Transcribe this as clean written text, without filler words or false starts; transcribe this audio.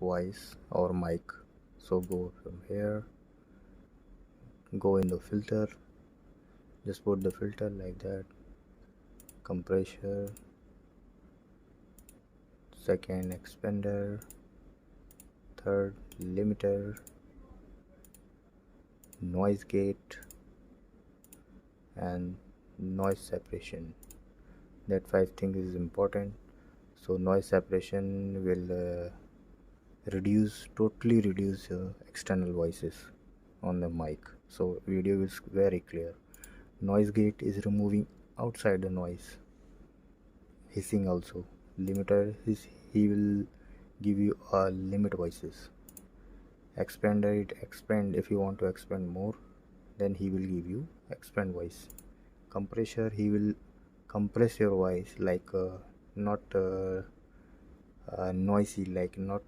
voice or mic. So go from here, go in the filter, just put the filter like that, compressor, second expander, third limiter, noise gate, and noise separation. That 5 things is important. So noise separation will totally reduce external voices on the mic, so video is very clear. Noise gate is removing outside the noise. Hissing also. Limiter is he will give you a limit voices. Expander, it expand. If you want to expand more, then he will give you expand voice. Compressor, he will compress your voice like not noisy, like not